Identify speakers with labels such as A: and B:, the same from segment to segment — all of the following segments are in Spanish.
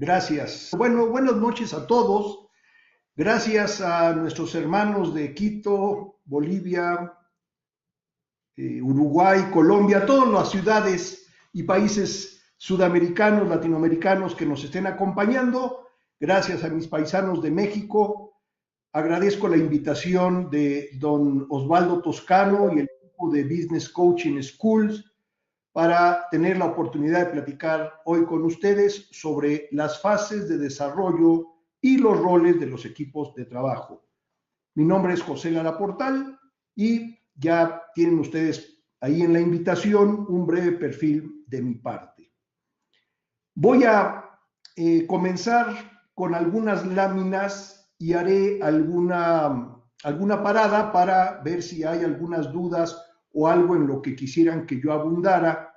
A: Gracias. Bueno, buenas noches a todos. Gracias a nuestros hermanos de Quito, Bolivia, Uruguay, Colombia, todas las ciudades y países sudamericanos, latinoamericanos que nos estén acompañando. Gracias a mis paisanos de México. Agradezco la invitación de don Osvaldo Toscano y el equipo de Business Coaching Schools para tener la oportunidad de platicar hoy con ustedes sobre las fases de desarrollo y los roles de los equipos de trabajo. Mi nombre es José Lara Portal y ya tienen ustedes ahí en la invitación un breve perfil de mi parte. Voy a comenzar con algunas láminas y haré alguna parada para ver si hay algunas dudas o algo en lo que quisieran que yo abundara,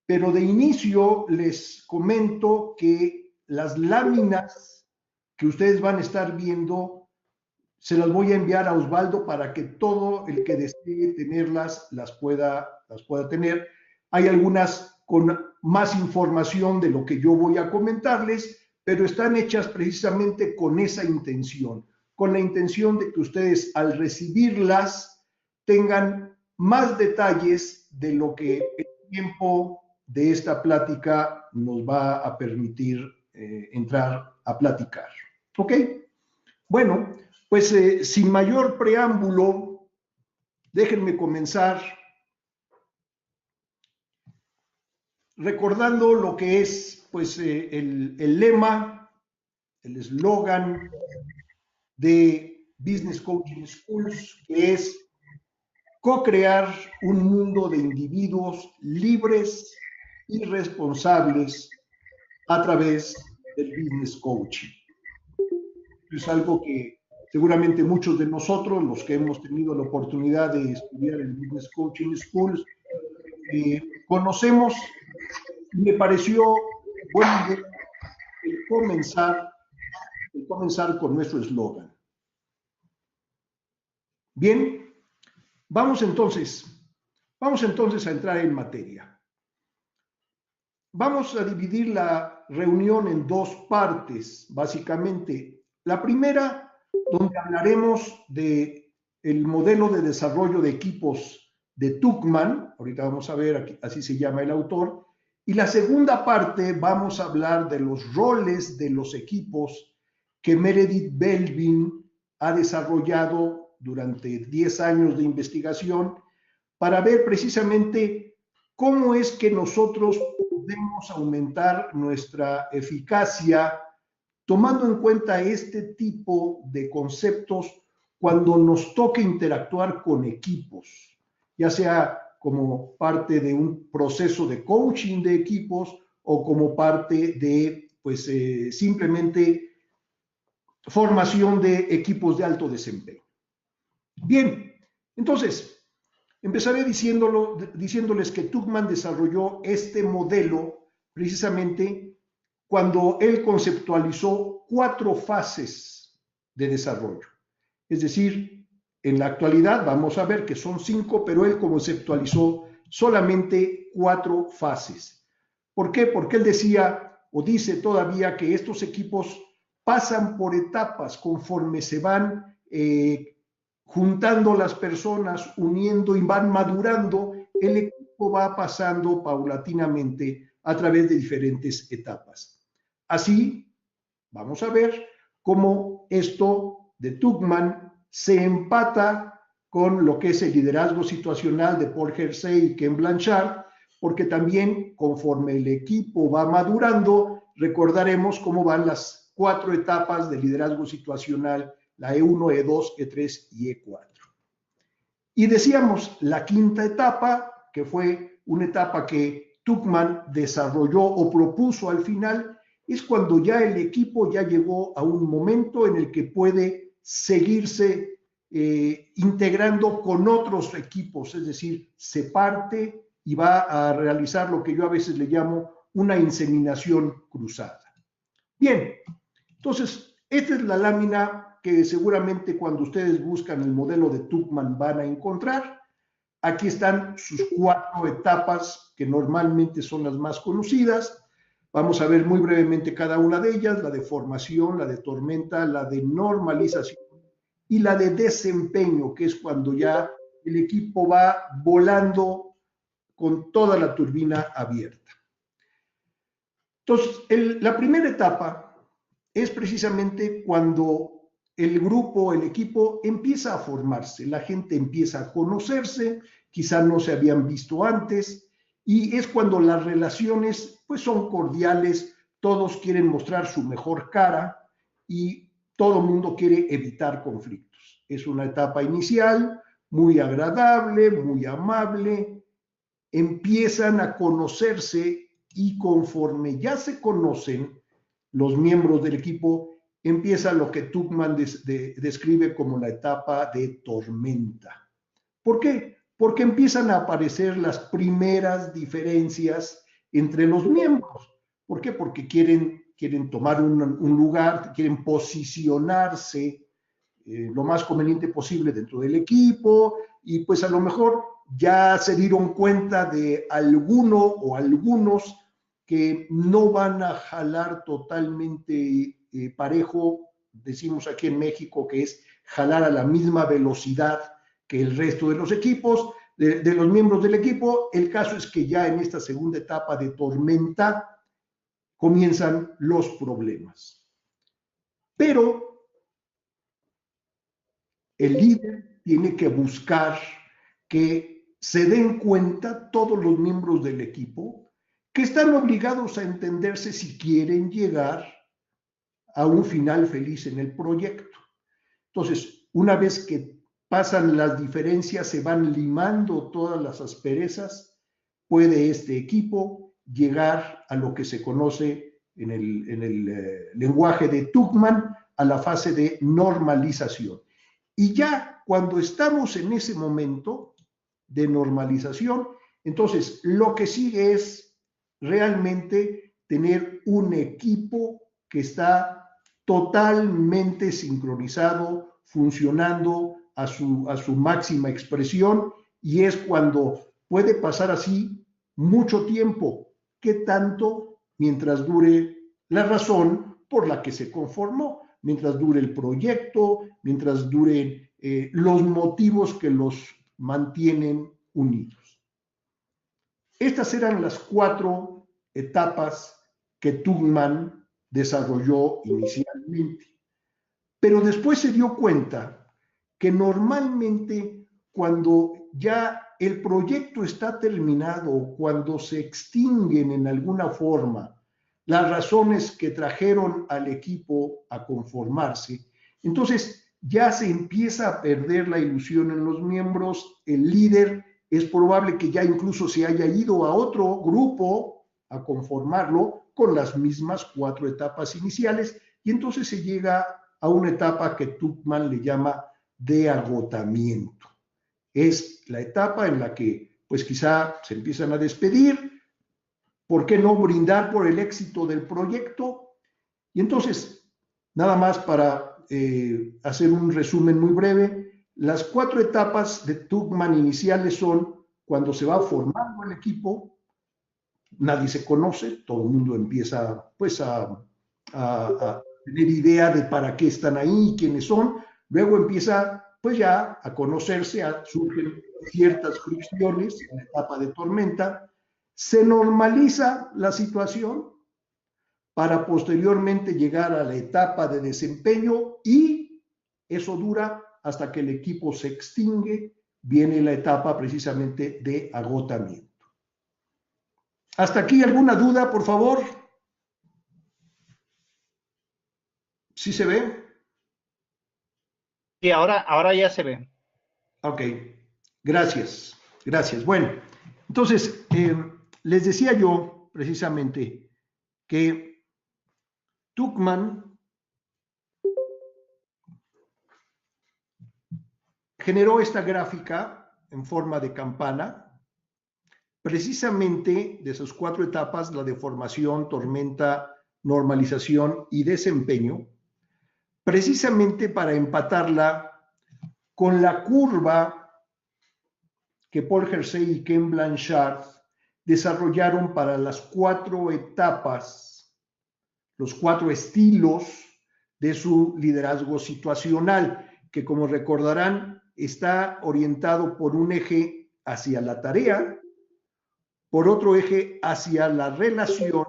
A: pero de inicio les comento que las láminas que ustedes van a estar viendo se las voy a enviar a Osvaldo para que todo el que desee tenerlas las pueda tener. Hay algunas con más información de lo que yo voy a comentarles, pero están hechas precisamente con esa intención, con la intención de que ustedes al recibirlas tengan más detalles de lo que el tiempo de esta plática nos va a permitir entrar a platicar. ¿Ok? Bueno, pues sin mayor preámbulo, déjenme comenzar recordando lo que es pues el lema, el eslogan de Business Coaching Schools, que es co-crear un mundo de individuos libres y responsables a través del business coaching. Es algo que seguramente muchos de nosotros, los que hemos tenido la oportunidad de estudiar en Business Coaching Schools, conocemos. Me pareció buena idea el comenzar con nuestro eslogan. Bien, vamos entonces a entrar en materia. Vamos a dividir la reunión en dos partes, básicamente. La primera, donde hablaremos del modelo de desarrollo de equipos de Tuckman, ahorita vamos a ver, aquí, así se llama el autor, y la segunda parte vamos a hablar de los roles de los equipos que Meredith Belvin ha desarrollado durante 10 años de investigación para ver precisamente cómo es que nosotros podemos aumentar nuestra eficacia tomando en cuenta este tipo de conceptos cuando nos toque interactuar con equipos, ya sea como parte de un proceso de coaching de equipos o como parte de, pues, simplemente formación de equipos de alto desempeño. Bien, entonces, empezaré diciéndoles que Tuckman desarrolló este modelo precisamente cuando él conceptualizó 4 fases de desarrollo. Es decir, en la actualidad vamos a ver que son 5, pero él conceptualizó solamente 4 fases. ¿Por qué? Porque él decía o dice todavía que estos equipos pasan por etapas conforme se van juntando las personas, uniendo y van madurando, el equipo va pasando paulatinamente a través de diferentes etapas. Así, vamos a ver cómo esto de Tuckman se empata con lo que es el liderazgo situacional de Paul Hersey y Ken Blanchard, porque también conforme el equipo va madurando, recordaremos cómo van las 4 etapas de liderazgo situacional, la E1, E2, E3 y E4. Y decíamos, la quinta etapa, que fue una etapa que Tuckman desarrolló o propuso al final, es cuando ya el equipo ya llegó a un momento en el que puede seguirse integrando con otros equipos, es decir, se parte y va a realizar lo que yo a veces le llamo una inseminación cruzada. Bien, entonces, esta es la lámina que seguramente cuando ustedes buscan el modelo de Tuckman van a encontrar. Aquí están sus 4 etapas que normalmente son las más conocidas. Vamos a ver muy brevemente cada una de ellas, la de formación, la de tormenta, la de normalización y la de desempeño, que es cuando ya el equipo va volando con toda la turbina abierta. Entonces, la primera etapa es precisamente cuando el grupo, el equipo empieza a formarse, la gente empieza a conocerse, quizá no se habían visto antes, y es cuando las relaciones pues son cordiales, todos quieren mostrar su mejor cara y todo el mundo quiere evitar conflictos. Es una etapa inicial muy agradable, muy amable, empiezan a conocerse y conforme ya se conocen los miembros del equipo, empieza lo que Tuchman describe como la etapa de tormenta. ¿Por qué? Porque empiezan a aparecer las primeras diferencias entre los miembros. ¿Por qué? Porque quieren tomar un lugar, quieren posicionarse lo más conveniente posible dentro del equipo y pues a lo mejor ya se dieron cuenta de alguno o algunos que no van a jalar totalmente parejo, decimos aquí en México que es jalar a la misma velocidad que el resto de los equipos, de los miembros del equipo. El caso es que ya en esta segunda etapa de tormenta comienzan los problemas. Pero el líder tiene que buscar que se den cuenta todos los miembros del equipo que están obligados a entenderse si quieren llegar a un final feliz en el proyecto. Entonces, una vez que pasan las diferencias, se van limando todas las asperezas, puede este equipo llegar a lo que se conoce en el lenguaje de Tuchman, a la fase de normalización. Y ya cuando estamos en ese momento de normalización, entonces lo que sigue es realmente tener un equipo que está totalmente sincronizado, funcionando a su máxima expresión, y es cuando puede pasar así mucho tiempo. ¿Qué tanto? Mientras dure la razón por la que se conformó, mientras dure el proyecto, mientras duren los motivos que los mantienen unidos. Estas eran las 4 etapas que Tuchman desarrolló inicialmente, pero después se dio cuenta que normalmente cuando ya el proyecto está terminado, cuando se extinguen en alguna forma las razones que trajeron al equipo a conformarse, entonces ya se empieza a perder la ilusión en los miembros, el líder es probable que ya incluso se haya ido a otro grupo a conformarlo con las mismas 4 etapas iniciales, y entonces se llega a una etapa que Tuchman le llama de agotamiento. Es la etapa en la que pues quizá se empiezan a despedir, ¿por qué no brindar por el éxito del proyecto? Y entonces, nada más para hacer un resumen muy breve, las 4 etapas de Tuchman iniciales son cuando se va formando el equipo, nadie se conoce, todo el mundo empieza pues a tener idea de para qué están ahí, quiénes son, luego empieza pues ya a conocerse, surgen ciertas fricciones en la etapa de tormenta, se normaliza la situación para posteriormente llegar a la etapa de desempeño, y eso dura hasta que el equipo se extingue, viene la etapa precisamente de agotamiento. ¿Hasta aquí alguna duda, por favor? ¿Sí se ve?
B: Sí, ahora ya se ve.
A: Ok, gracias, gracias. Bueno, entonces, les decía yo precisamente que Tuchman generó esta gráfica en forma de campana, precisamente de esas 4 etapas, la de formación, tormenta, normalización y desempeño, precisamente para empatarla con la curva que Paul Hersey y Ken Blanchard desarrollaron para las 4 etapas, los 4 estilos de su liderazgo situacional, que como recordarán, está orientado por un eje hacia la tarea, por otro eje hacia la relación,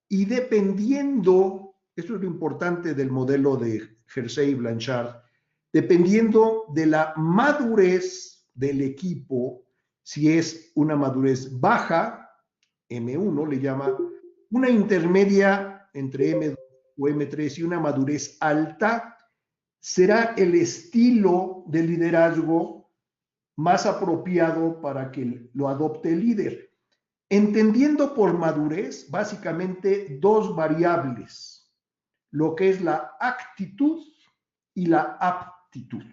A: y dependiendo, esto es lo importante del modelo de Hersey y Blanchard, dependiendo de la madurez del equipo, si es una madurez baja, M1 le llama, una intermedia entre M2 o M3 y una madurez alta, será el estilo de liderazgo más apropiado para que lo adopte el líder. Entendiendo por madurez, básicamente 2 variables, lo que es la actitud y la aptitud.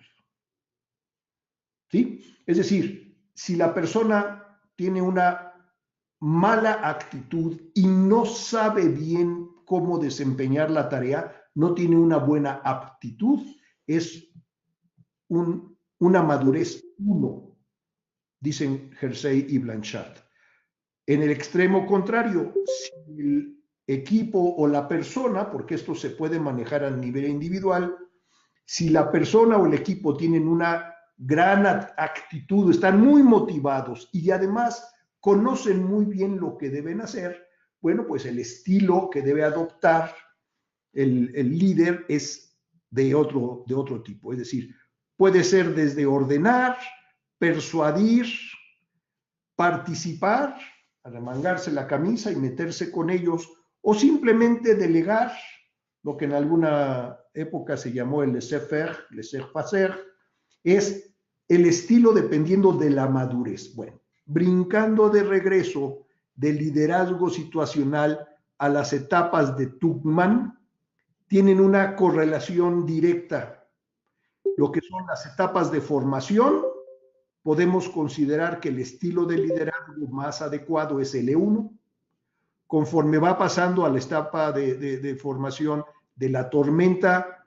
A: ¿Sí? Es decir, si la persona tiene una mala actitud y no sabe bien cómo desempeñar la tarea, no tiene una buena aptitud, es una madurez 1, dicen Hersey y Blanchard. En el extremo contrario, si el equipo o la persona, porque esto se puede manejar a nivel individual, si la persona o el equipo tienen una gran actitud, están muy motivados y además conocen muy bien lo que deben hacer, bueno, pues el estilo que debe adoptar el líder es de otro tipo. Es decir, puede ser desde ordenar, persuadir, participar, arremangarse la camisa y meterse con ellos, o simplemente delegar, lo que en alguna época se llamó el laissez-faire, laissez-passer, es el estilo dependiendo de la madurez. Bueno, brincando de regreso del liderazgo situacional a las etapas de Tuckman, tienen una correlación directa. Lo que son las etapas de formación, podemos considerar que el estilo de liderazgo más adecuado es el E1. Conforme va pasando a la etapa de formación de la tormenta,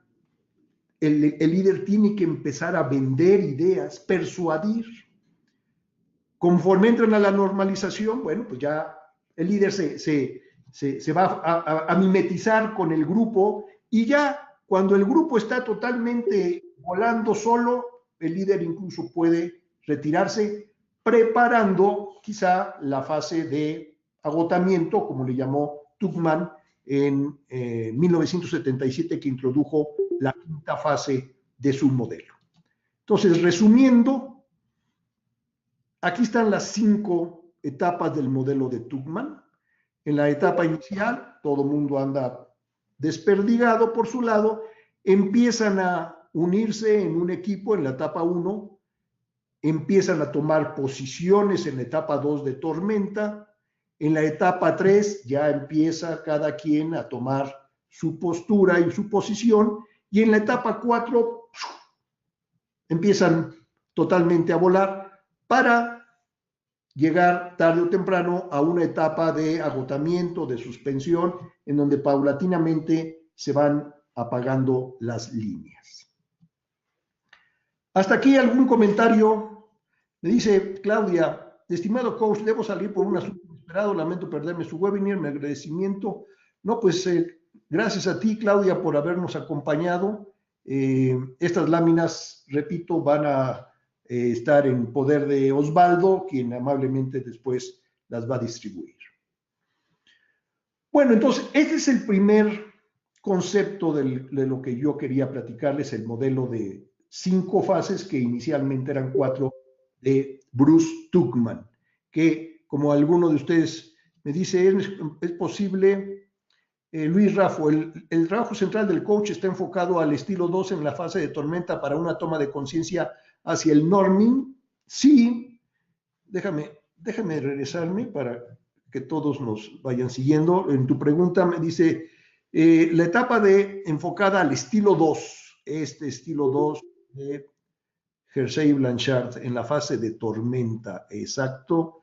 A: el líder tiene que empezar a vender ideas, persuadir. Conforme entran a la normalización, bueno, pues ya el líder se va a mimetizar con el grupo, y ya cuando el grupo está totalmente volando solo, el líder incluso puede retirarse, preparando quizá la fase de agotamiento, como le llamó Tuckman en 1977, que introdujo la 5ª fase de su modelo. Entonces, resumiendo, aquí están las 5 etapas del modelo de Tuckman. En la etapa inicial, todo el mundo anda desperdigado por su lado, empiezan a unirse en un equipo en la etapa 1, empiezan a tomar posiciones en la etapa 2 de tormenta, en la etapa 3 ya empieza cada quien a tomar su postura y su posición, y en la etapa 4 empiezan totalmente a volar para llegar tarde o temprano a una etapa de agotamiento, de suspensión, en donde paulatinamente se van apagando las líneas. Hasta aquí algún comentario. Me dice Claudia: estimado coach, debo salir por un asunto inesperado, lamento perderme su webinar, mi agradecimiento. No, pues gracias a ti, Claudia, por habernos acompañado. Estas láminas, repito, van a estar en poder de Osvaldo, quien amablemente después las va a distribuir. Bueno, entonces, este es el primer concepto de lo que yo quería platicarles, el modelo de 5 fases, que inicialmente eran 4, de Bruce Tuckman, que, como alguno de ustedes me dice, es posible, Luis Raffo, el trabajo central del coach está enfocado al estilo 2 en la fase de tormenta para una toma de conciencia hacia el norming. Sí, déjame regresarme para que todos nos vayan siguiendo. En tu pregunta me dice, la etapa enfocada al estilo 2, este estilo 2 de Hersey y Blanchard en la fase de tormenta, exacto,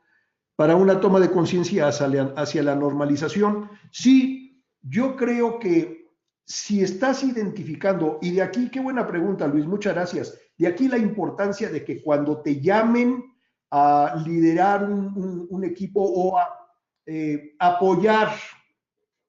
A: para una toma de conciencia hacia la normalización. Sí, yo creo que si estás identificando, y de aquí, qué buena pregunta, Luis, muchas gracias, de aquí la importancia de que cuando te llamen a liderar un equipo o a apoyar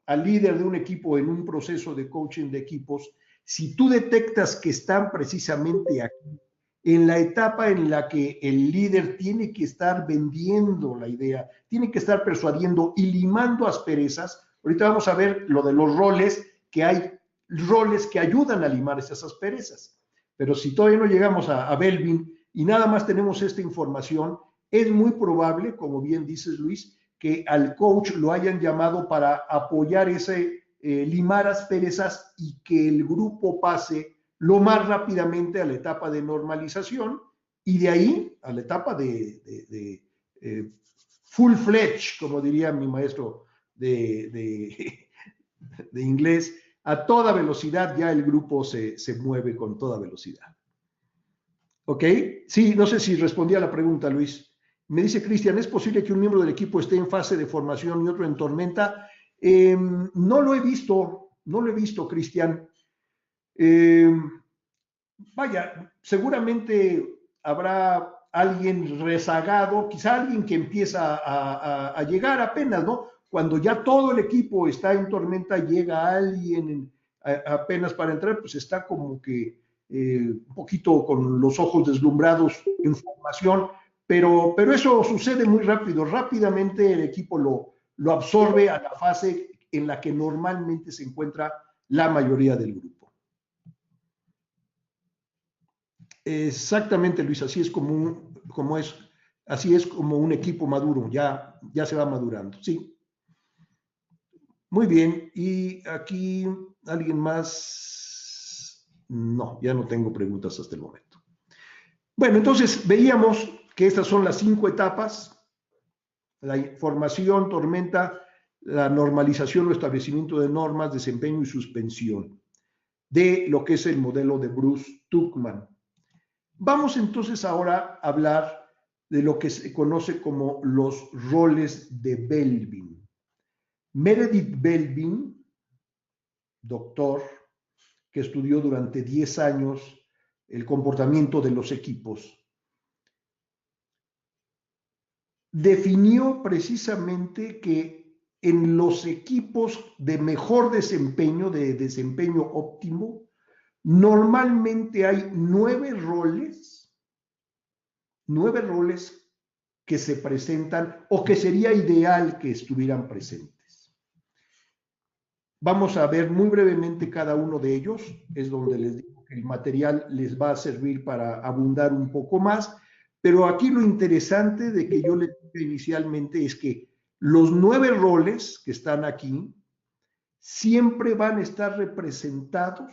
A: al líder de un equipo en un proceso de coaching de equipos, si tú detectas que están precisamente aquí, en la etapa en la que el líder tiene que estar vendiendo la idea, tiene que estar persuadiendo y limando asperezas. Ahorita vamos a ver lo de los roles, que hay roles que ayudan a limar esas asperezas. Pero si todavía no llegamos a Belbin y nada más tenemos esta información, es muy probable, como bien dices Luis, que al coach lo hayan llamado para apoyar ese limar asperezas y que el grupo pase lo más rápidamente a la etapa de normalización y de ahí a la etapa de full-fledged, como diría mi maestro de inglés, a toda velocidad ya el grupo se mueve con toda velocidad. ¿Ok? Sí, no sé si respondí a la pregunta, Luis. Me dice Cristian, ¿es posible que un miembro del equipo esté en fase de formación y otro en tormenta? No lo he visto, Cristian. Vaya, seguramente habrá alguien rezagado, quizá alguien que empieza a llegar apenas, ¿no? Cuando ya todo el equipo está en tormenta, llega alguien apenas para entrar, pues está como que un poquito con los ojos deslumbrados en formación, pero eso sucede muy rápido. Rápidamente el equipo lo absorbe a la fase en la que normalmente se encuentra la mayoría del grupo. Exactamente, Luis, así es así es como un equipo maduro, ya se va madurando, sí. Muy bien, y aquí alguien más. No, ya no tengo preguntas hasta el momento. Bueno, entonces veíamos que estas son las 5 etapas: la formación, tormenta, la normalización o establecimiento de normas, desempeño y suspensión, de lo que es el modelo de Bruce Tuckman. Vamos entonces ahora a hablar de lo que se conoce como los roles de Belbin. Meredith Belbin, doctor, que estudió durante 10 años el comportamiento de los equipos, definió precisamente que en los equipos de mejor desempeño, de desempeño óptimo, normalmente hay 9 roles que se presentan o que sería ideal que estuvieran presentes. Vamos a ver muy brevemente cada uno de ellos, es donde les digo que el material les va a servir para abundar un poco más, pero aquí lo interesante de que yo les dije inicialmente es que los 9 roles que están aquí siempre van a estar representados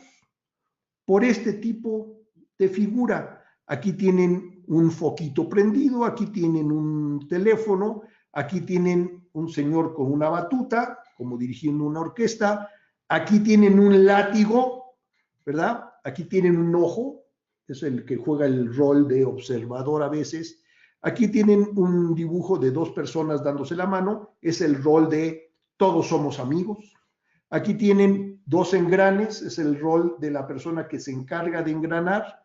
A: por este tipo de figura. Aquí tienen un foquito prendido, aquí tienen un teléfono, aquí tienen un señor con una batuta, como dirigiendo una orquesta, aquí tienen un látigo, ¿verdad? Aquí tienen un ojo, es el que juega el rol de observador a veces. Aquí tienen un dibujo de 2 personas dándose la mano, es el rol de todos somos amigos. Aquí tienen 2 engranes, es el rol de la persona que se encarga de engranar.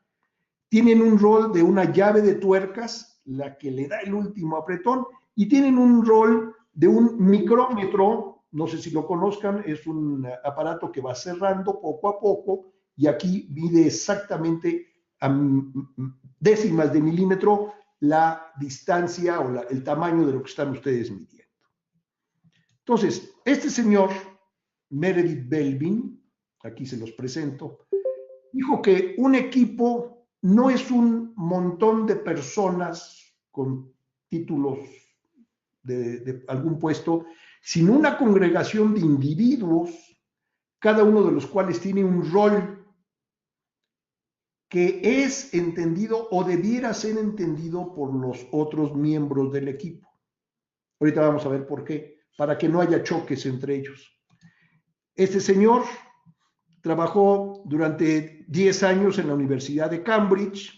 A: Tienen un rol de una llave de tuercas, la que le da el último apretón, y tienen un rol de un micrómetro, no sé si lo conozcan, es un aparato que va cerrando poco a poco, y aquí mide exactamente a décimas de milímetro la distancia o el tamaño de lo que están ustedes midiendo. Entonces, este señor Meredith Belbin, aquí se los presento, dijo que un equipo no es un montón de personas con títulos de algún puesto, sino una congregación de individuos, cada uno de los cuales tiene un rol que es entendido o debiera ser entendido por los otros miembros del equipo. Ahorita vamos a ver por qué, para que no haya choques entre ellos. Este señor trabajó durante 10 años en la Universidad de Cambridge,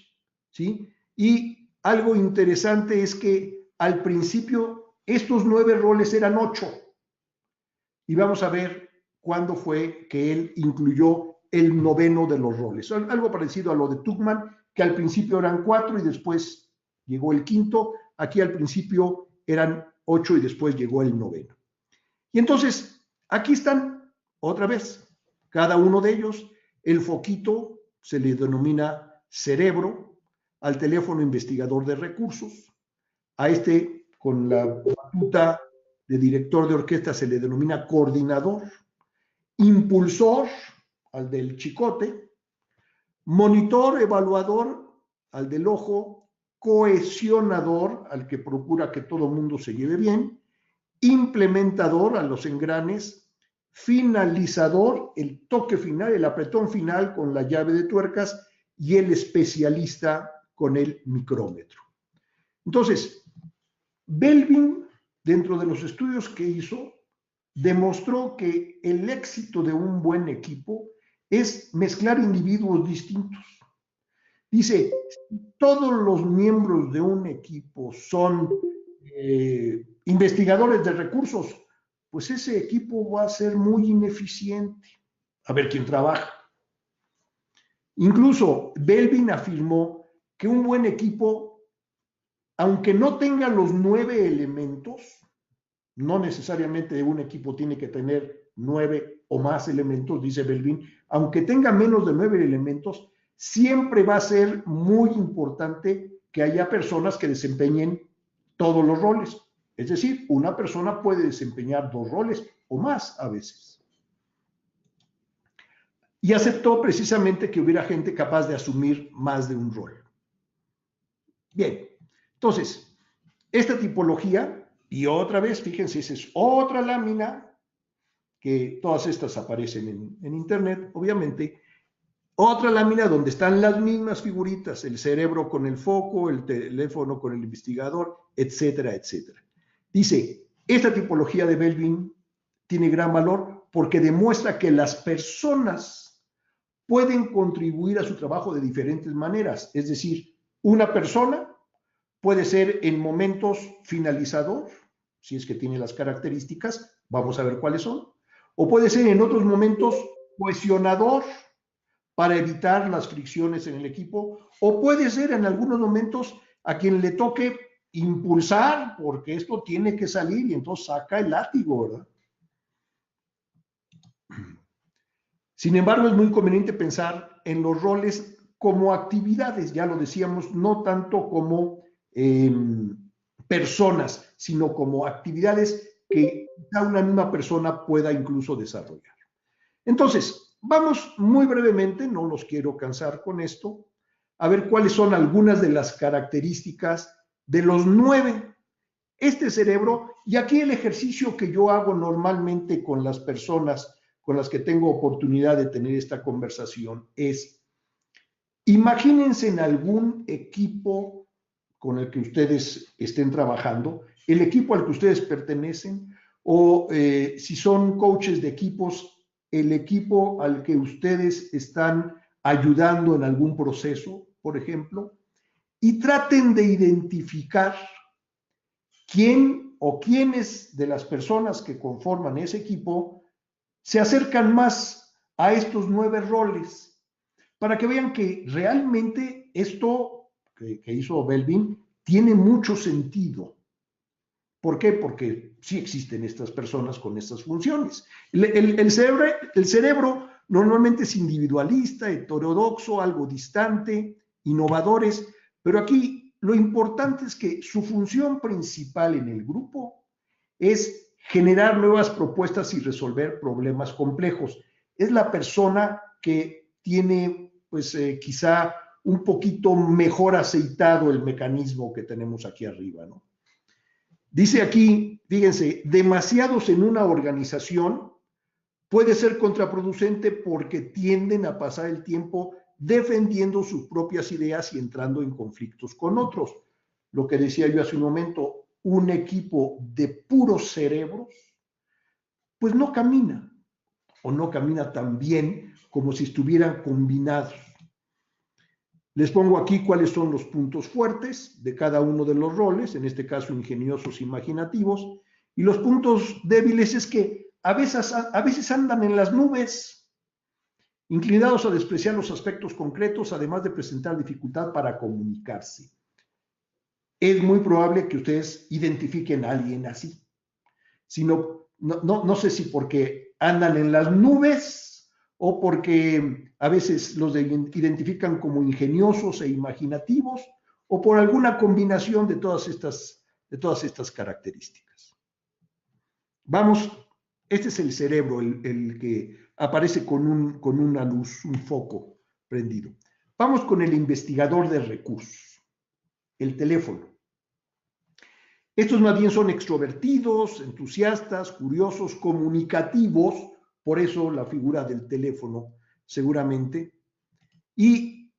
A: ¿sí? Y algo interesante es que al principio estos 9 roles eran 8. Y vamos a ver cuándo fue que él incluyó el 9º de los roles. Algo parecido a lo de Tuckman, que al principio eran 4 y después llegó el 5º, Aquí al principio eran 8 y después llegó el noveno. Y entonces, aquí están otra vez, cada uno de ellos. El foquito se le denomina cerebro, al teléfono investigador de recursos, a este con la batuta de director de orquesta se le denomina coordinador, impulsor, al del chicote, monitor, evaluador, al del ojo, cohesionador, al que procura que todo el mundo se lleve bien, implementador, a los engranes, finalizador, el toque final, el apretón final con la llave de tuercas, y el especialista con el micrómetro. Entonces, Belbin, dentro de los estudios que hizo, demostró que el éxito de un buen equipo es mezclar individuos distintos. Dice, si todos los miembros de un equipo son investigadores de recursos, pues ese equipo va a ser muy ineficiente. A ver quién trabaja. Incluso Belbin afirmó que un buen equipo, aunque no tenga los 9 elementos, no necesariamente un equipo tiene que tener 9 o más elementos, dice Belbin, aunque tenga menos de 9 elementos, siempre va a ser muy importante que haya personas que desempeñen todos los roles. Es decir, una persona puede desempeñar 2 roles o más a veces. Y aceptó precisamente que hubiera gente capaz de asumir más de un rol. Bien, entonces, esta tipología, y otra vez, fíjense, esa es otra lámina, que todas estas aparecen en internet, obviamente, otra lámina donde están las mismas figuritas, el cerebro con el foco, el teléfono con el investigador, etcétera, etcétera. Dice, esta tipología de Belbin tiene gran valor porque demuestra que las personas pueden contribuir a su trabajo de diferentes maneras. Es decir, una persona puede ser en momentos finalizador, si es que tiene las características, vamos a ver cuáles son, o puede ser en otros momentos cohesionador para evitar las fricciones en el equipo, o puede ser en algunos momentos a quien le toque impulsar, porque esto tiene que salir y entonces saca el látigo, ¿verdad? Sin embargo, es muy conveniente pensar en los roles como actividades, ya lo decíamos, no tanto como personas, sino como actividades que una misma persona pueda incluso desarrollar. Entonces, vamos muy brevemente, no los quiero cansar con esto, a ver cuáles son algunas de las características de los 9. Este cerebro, y aquí el ejercicio que yo hago normalmente con las personas con las que tengo oportunidad de tener esta conversación es, imagínense en algún equipo con el que ustedes estén trabajando, el equipo al que ustedes pertenecen, o si son coaches de equipos, el equipo al que ustedes están ayudando en algún proceso, por ejemplo, y traten de identificar quién o quiénes de las personas que conforman ese equipo se acercan más a estos 9 roles, para que vean que realmente esto que hizo Belbin tiene mucho sentido. ¿Por qué? Porque sí existen estas personas con estas funciones. El cerebro normalmente es individualista, heterodoxo, algo distante, innovadores, pero aquí lo importante es que su función principal en el grupo es generar nuevas propuestas y resolver problemas complejos. Es la persona que tiene, pues quizá un poquito mejor aceitado el mecanismo que tenemos aquí arriba, ¿no? Dice aquí, fíjense, demasiados en una organización puede ser contraproducente porque tienden a pasar el tiempo defendiendo sus propias ideas y entrando en conflictos con otros. Lo que decía yo hace un momento, un equipo de puros cerebros, pues no camina, o no camina tan bien como si estuvieran combinados. Les pongo aquí cuáles son los puntos fuertes de cada uno de los roles, en este caso ingeniosos, imaginativos, y los puntos débiles es que a veces andan en las nubes, inclinados a despreciar los aspectos concretos, además de presentar dificultad para comunicarse. es muy probable que ustedes identifiquen a alguien así. Si no, no sé si porque andan en las nubes o porque a veces los identifican como ingeniosos e imaginativos o por alguna combinación de todas estas características. Vamos, este es el cerebro, el que aparece con una luz, un foco prendido. Vamos con el investigador de recursos, el teléfono. Estos más bien son extrovertidos, entusiastas, curiosos, comunicativos, por eso la figura del teléfono seguramente. Y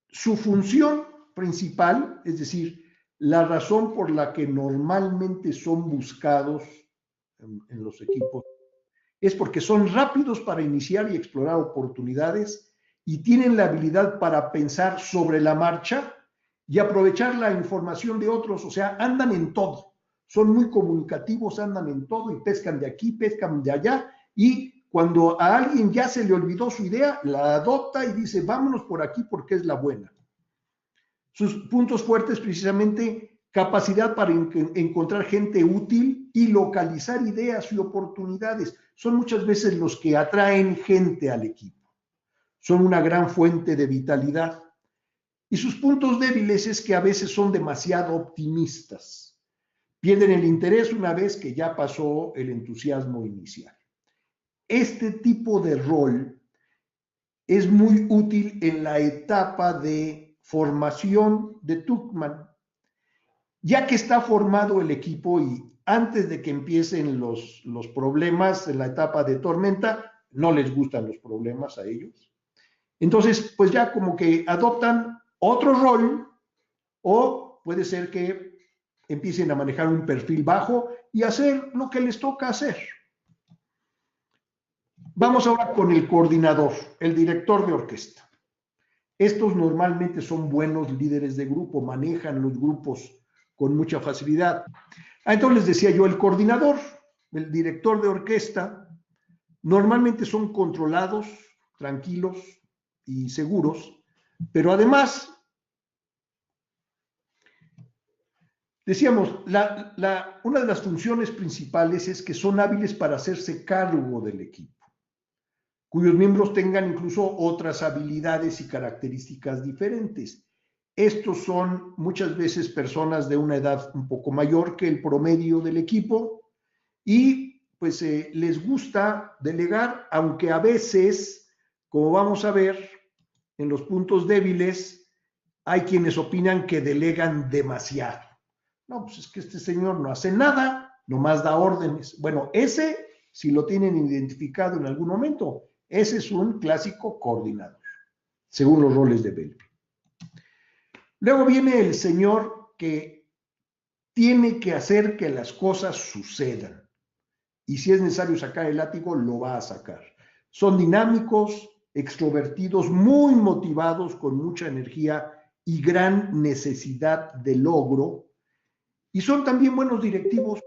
A: su función principal, es decir, la razón por la que normalmente son buscados en los equipos, es porque son rápidos para iniciar y explorar oportunidades y tienen la habilidad para pensar sobre la marcha y aprovechar la información de otros, o sea, andan en todo, son muy comunicativos, andan en todo y pescan de aquí, pescan de allá, y cuando a alguien ya se le olvidó su idea, la adopta y dice, vámonos por aquí porque es la buena. Sus puntos fuertes precisamente capacidad para encontrar gente útil y localizar ideas y oportunidades. Son muchas veces los que atraen gente al equipo. Son una gran fuente de vitalidad. Y sus puntos débiles es que a veces son demasiado optimistas. Pierden el interés una vez que ya pasó el entusiasmo inicial. Este tipo de rol es muy útil en la etapa de formación de Tuckman, ya que está formado el equipo y antes de que empiecen los problemas en la etapa de tormenta, no les gustan los problemas a ellos. Entonces, pues ya como que adoptan otro rol o puede ser que empiecen a manejar un perfil bajo y hacer lo que les toca hacer. Vamos ahora con el coordinador, el director de orquesta. Estos normalmente son buenos líderes de grupo, manejan los grupos con mucha facilidad. Entonces les decía yo, el coordinador, el director de orquesta, normalmente son controlados, tranquilos y seguros, pero además, decíamos, una de las funciones principales es que son hábiles para hacerse cargo del equipo, cuyos miembros tengan incluso otras habilidades y características diferentes. Estos son muchas veces personas de una edad un poco mayor que el promedio del equipo y pues les gusta delegar, aunque a veces, como vamos a ver en los puntos débiles, hay quienes opinan que delegan demasiado. No, pues es que este señor no hace nada, nomás da órdenes. Bueno, ese, si lo tienen identificado en algún momento, ese es un clásico coordinador, según los roles de Bellby. Luego viene el señor que tiene que hacer que las cosas sucedan. Y si es necesario sacar el látigo, lo va a sacar. Son dinámicos, extrovertidos, muy motivados, con mucha energía y gran necesidad de logro. Y son también buenos directivos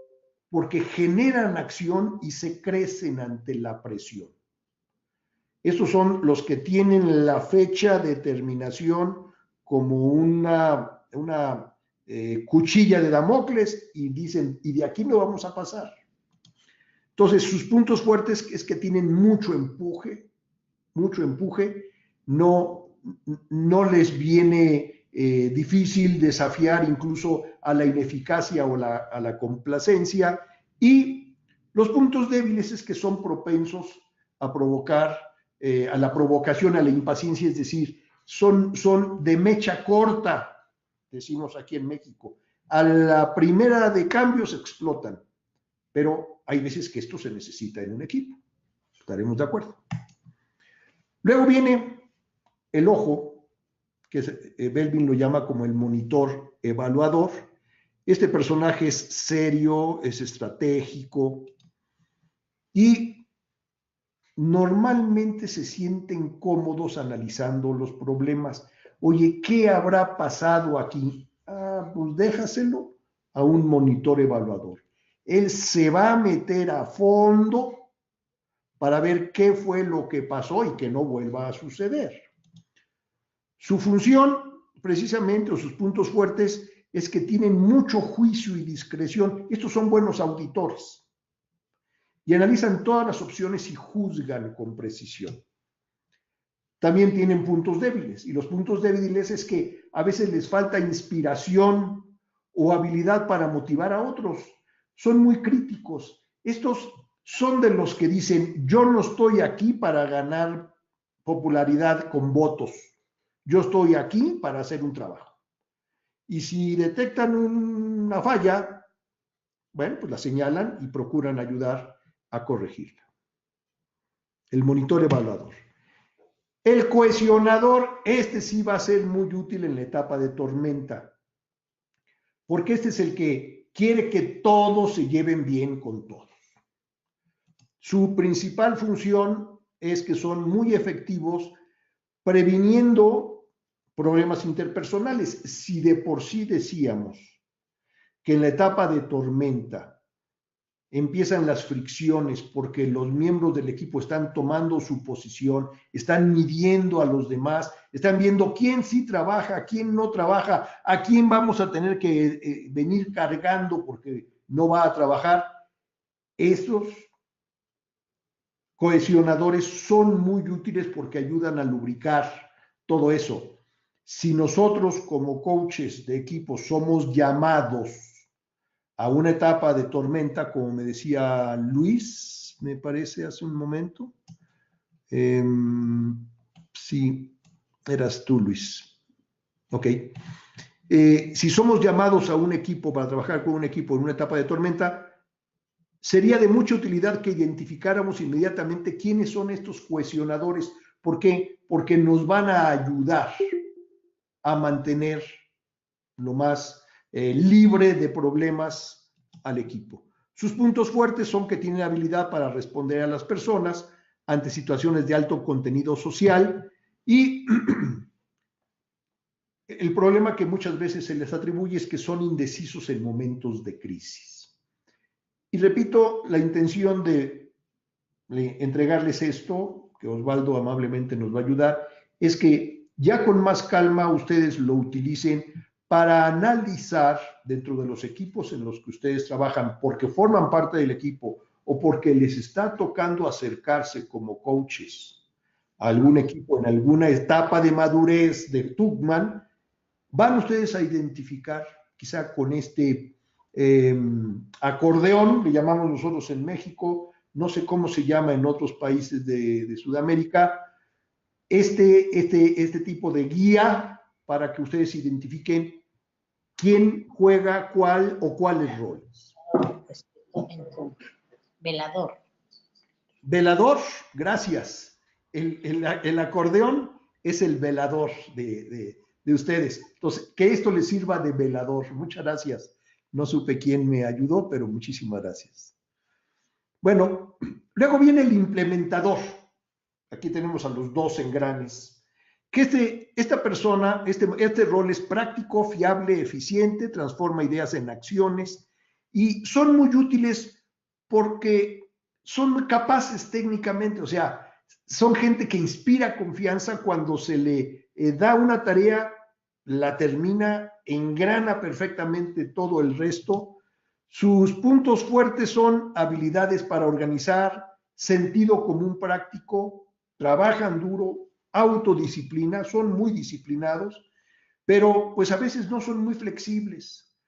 A: porque generan acción y se crecen ante la presión. Estos son los que tienen la fecha de terminación como una cuchilla de Damocles y dicen, y de aquí no vamos a pasar. Entonces, sus puntos fuertes es que tienen mucho empuje, no les viene difícil desafiar incluso a la ineficacia o a la complacencia, y los puntos débiles es que son propensos a provocar, a la provocación, a la impaciencia, es decir, son de mecha corta, decimos aquí en México. A la primera de cambios explotan, pero hay veces que esto se necesita en un equipo. Estaremos de acuerdo. Luego viene el ojo, que Bellby lo llama como el monitor evaluador. Este personaje es serio, es estratégico y normalmente se sienten cómodos analizando los problemas. Oye, ¿qué habrá pasado aquí? Pues déjaselo a un monitor evaluador. Él se va a meter a fondo para ver qué fue lo que pasó y que no vuelva a suceder. Su función, precisamente, o sus puntos fuertes, es que tienen mucho juicio y discreción. Estos son buenos auditores y analizan todas las opciones y juzgan con precisión. También tienen puntos débiles, y los puntos débiles es que a veces les falta inspiración o habilidad para motivar a otros. Son muy críticos. Estos son de los que dicen, yo no estoy aquí para ganar popularidad con votos, yo estoy aquí para hacer un trabajo. Y si detectan una falla, bueno, pues la señalan y procuran ayudar a corregirla. El monitor evaluador. El cohesionador, este sí va a ser muy útil en la etapa de tormenta, porque este es el que quiere que todos se lleven bien con todos. Su principal función es que son muy efectivos previniendo problemas interpersonales. Si de por sí decíamos que en la etapa de tormenta empiezan las fricciones porque los miembros del equipo están tomando su posición, están midiendo a los demás, están viendo quién sí trabaja, quién no trabaja, a quién vamos a tener que venir cargando porque no va a trabajar. Estos cohesionadores son muy útiles porque ayudan a lubricar todo eso. Si nosotros como coaches de equipo somos llamados a una etapa de tormenta, como me decía Luis, me parece hace un momento. Sí, eras tú, Luis. Ok. Si somos llamados a un equipo para trabajar con un equipo en una etapa de tormenta, sería de mucha utilidad que identificáramos inmediatamente quiénes son estos cohesionadores. ¿Por qué? Porque nos van a ayudar a mantener lo más libre de problemas al equipo. Sus puntos fuertes son que tienen habilidad para responder a las personas ante situaciones de alto contenido social y el problema que muchas veces se les atribuye es que son indecisos en momentos de crisis. Y repito, la intención de entregarles esto, que Osvaldo amablemente nos va a ayudar, es que ya con más calma ustedes lo utilicen para analizar dentro de los equipos en los que ustedes trabajan, porque forman parte del equipo o porque les está tocando acercarse como coaches a algún equipo en alguna etapa de madurez de Tuckman, van ustedes a identificar quizá con este acordeón, le llamamos nosotros en México, no sé cómo se llama en otros países de Sudamérica, este tipo de guía para que ustedes identifiquen quién juega cuál o cuáles roles.
C: Velador.
A: Velador, gracias. El acordeón es el velador de ustedes. Entonces, que esto les sirva de velador. Muchas gracias. No supe quién me ayudó, pero muchísimas gracias. Bueno, luego viene el implementador. Aquí tenemos a los dos engranes. Que esta persona, este rol es práctico, fiable, eficiente, transforma ideas en acciones y son muy útiles porque son capaces técnicamente, o sea, son gente que inspira confianza cuando se le da una tarea, la termina, engrana perfectamente todo el resto. Sus puntos fuertes son habilidades para organizar, sentido común práctico, trabajan duro, autodisciplina, son muy disciplinados, pero pues a veces no son muy flexibles.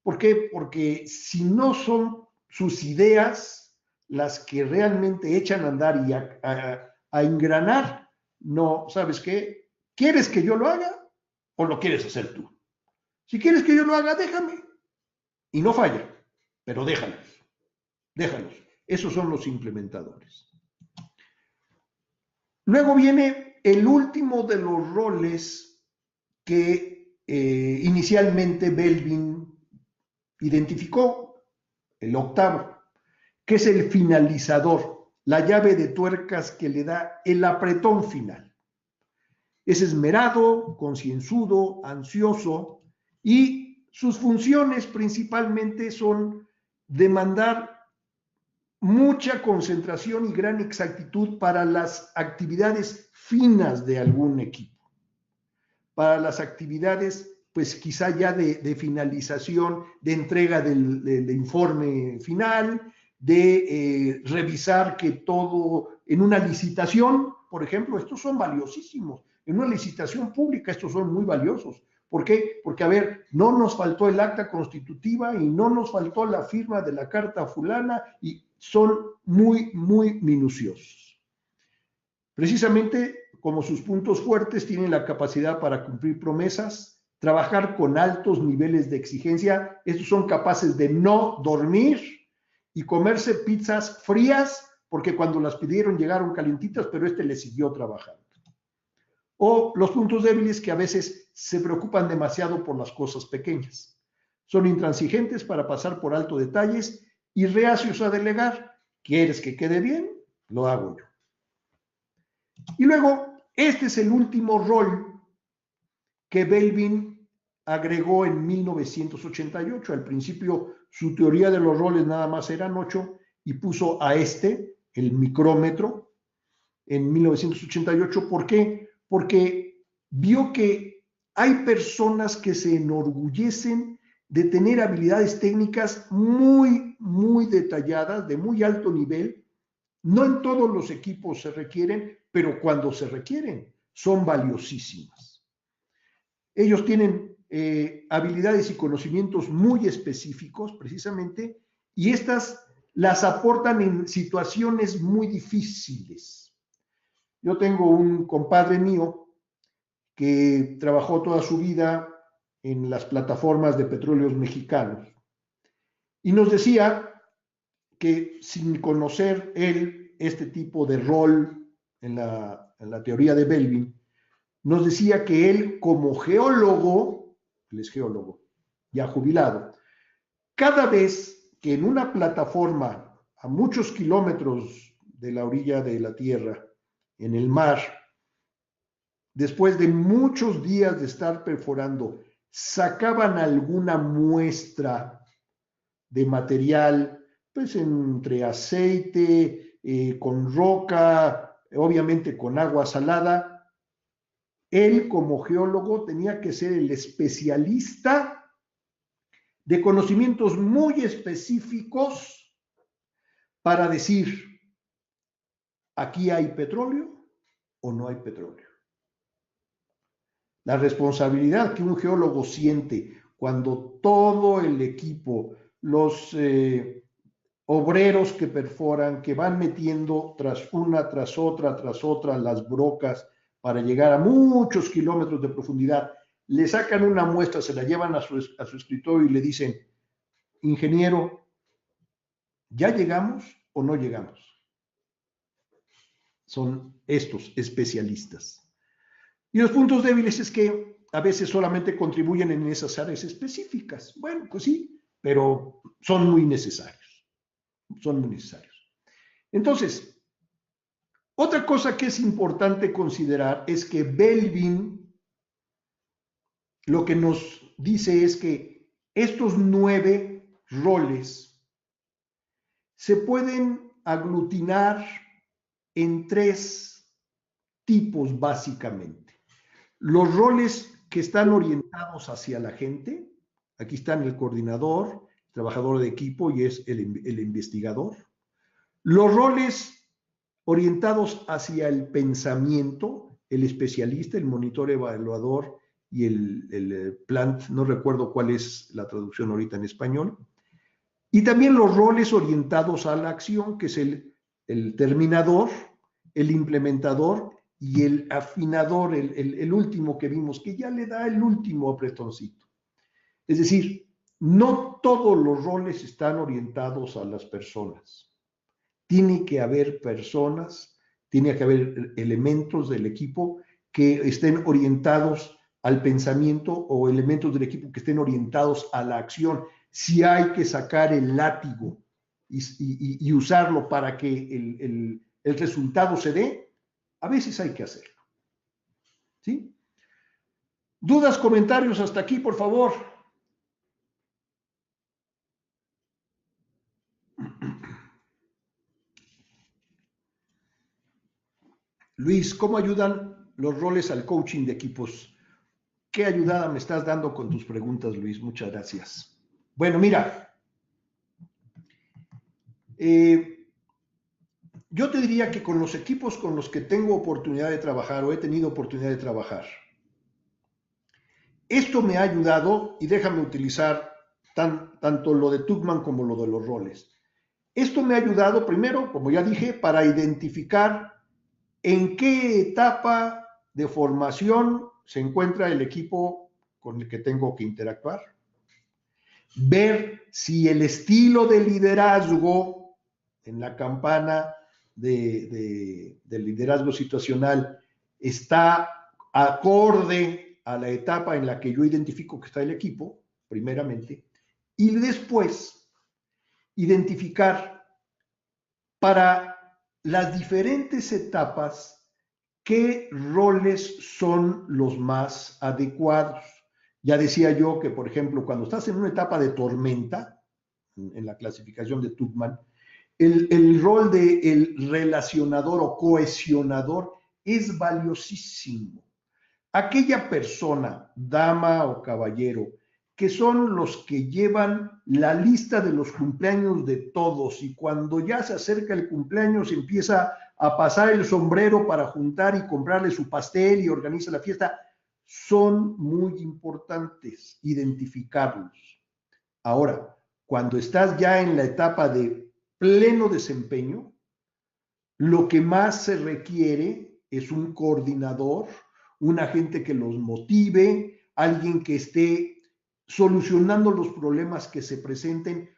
A: ¿Por qué? Porque si no son sus ideas las que realmente echan a andar y a engranar, no, ¿sabes qué? ¿Quieres que yo lo haga o lo quieres hacer tú? Si quieres que yo lo haga, déjame. Y no falla, pero déjalos. Esos son los implementadores. Luego viene el último de los roles que inicialmente Belvin identificó, el octavo, que es el finalizador, la llave de tuercas que le da el apretón final. Es esmerado, concienzudo, ansioso y sus funciones principalmente son demandar mucha concentración y gran exactitud para las actividades finas de algún equipo, para las actividades pues quizá ya de finalización, de entrega del informe final, de revisar que todo en una licitación, por ejemplo, estos son valiosísimos. En una licitación pública estos son muy valiosos. ¿Por qué? Porque, a ver, no nos faltó el acta constitutiva y no nos faltó la firma de la carta fulana y son muy, muy minuciosos. Precisamente como sus puntos fuertes tienen la capacidad para cumplir promesas, trabajar con altos niveles de exigencia. Estos son capaces de no dormir y comerse pizzas frías porque cuando las pidieron llegaron calientitas, pero este le siguió trabajando. O los puntos débiles que a veces se preocupan demasiado por las cosas pequeñas. Son intransigentes para pasar por alto detalles y reacios a delegar. ¿Quieres que quede bien? Lo hago yo. Y luego, este es el último rol que Belbin agregó en 1988. Al principio, su teoría de los roles nada más eran 8 y puso a este, el micrómetro, en 1988. ¿Por qué? Porque vio que hay personas que se enorgullecen de tener habilidades técnicas muy, muy detalladas, de muy alto nivel. No en todos los equipos se requieren, pero cuando se requieren son valiosísimas. Ellos tienen habilidades y conocimientos muy específicos, precisamente, y estas las aportan en situaciones muy difíciles. Yo tengo un compadre mío que trabajó toda su vida en las plataformas de petróleos mexicanos y nos decía que sin conocer él este tipo de rol en la teoría de Belbin, nos decía que él como geólogo, él es geólogo ya jubilado, cada vez que en una plataforma a muchos kilómetros de la orilla de la Tierra, en el mar, después de muchos días de estar perforando, sacaban alguna muestra de material, pues entre aceite, con roca, obviamente con agua salada. Él como geólogo tenía que ser el especialista de conocimientos muy específicos para decir, aquí hay petróleo o no hay petróleo. La responsabilidad que un geólogo siente cuando todo el equipo, los obreros que perforan, que van metiendo tras otra las brocas para llegar a muchos kilómetros de profundidad, le sacan una muestra, se la llevan a su escritorio y le dicen, ingeniero, ¿ya llegamos o no llegamos? Son estos especialistas. Y los puntos débiles es que a veces solamente contribuyen en esas áreas específicas. Bueno, pues sí, pero son muy necesarios. Son muy necesarios. Entonces, otra cosa que es importante considerar es que Belbin lo que nos dice es que estos 9 roles se pueden aglutinar en 3 tipos básicamente. Los roles que están orientados hacia la gente, aquí están el coordinador, el trabajador de equipo y es el investigador. Los roles orientados hacia el pensamiento, el especialista, el monitor evaluador y el plant, no recuerdo cuál es la traducción ahorita en español. Y también los roles orientados a la acción, que es el terminador, el implementador y el afinador, el último que vimos, que ya le da el último apretoncito. Es decir, no todos los roles están orientados a las personas. Tiene que haber personas, tiene que haber elementos del equipo que estén orientados al pensamiento o elementos del equipo que estén orientados a la acción. Si hay que sacar el látigo y usarlo para que el resultado se dé, a veces hay que hacerlo. ¿Sí? ¿Dudas, comentarios hasta aquí, por favor? Luis, ¿cómo ayudan los roles al coaching de equipos? Qué ayudada me estás dando con tus preguntas, Luis. Muchas gracias. Bueno, mira, yo te diría que con los equipos con los que tengo oportunidad de trabajar o he tenido oportunidad de trabajar, esto me ha ayudado, y déjame utilizar tanto lo de Tuckman como lo de los roles. Esto me ha ayudado primero, como ya dije, para identificar en qué etapa de formación se encuentra el equipo con el que tengo que interactuar. Ver si el estilo de liderazgo en la campana de liderazgo situacional está acorde a la etapa en la que yo identifico que está el equipo, primeramente, y después identificar para las diferentes etapas qué roles son los más adecuados. Ya decía yo que, por ejemplo, cuando estás en una etapa de tormenta, en la clasificación de Tuckman, el rol del relacionador o cohesionador es valiosísimo. Aquella persona, dama o caballero, que son los que llevan la lista de los cumpleaños de todos, y cuando ya se acerca el cumpleaños empieza a pasar el sombrero para juntar y comprarle su pastel y organiza la fiesta, son muy importantes identificarlos. Ahora, cuando estás ya en la etapa de pleno desempeño, lo que más se requiere es un coordinador, una gente que los motive, alguien que esté solucionando los problemas que se presenten.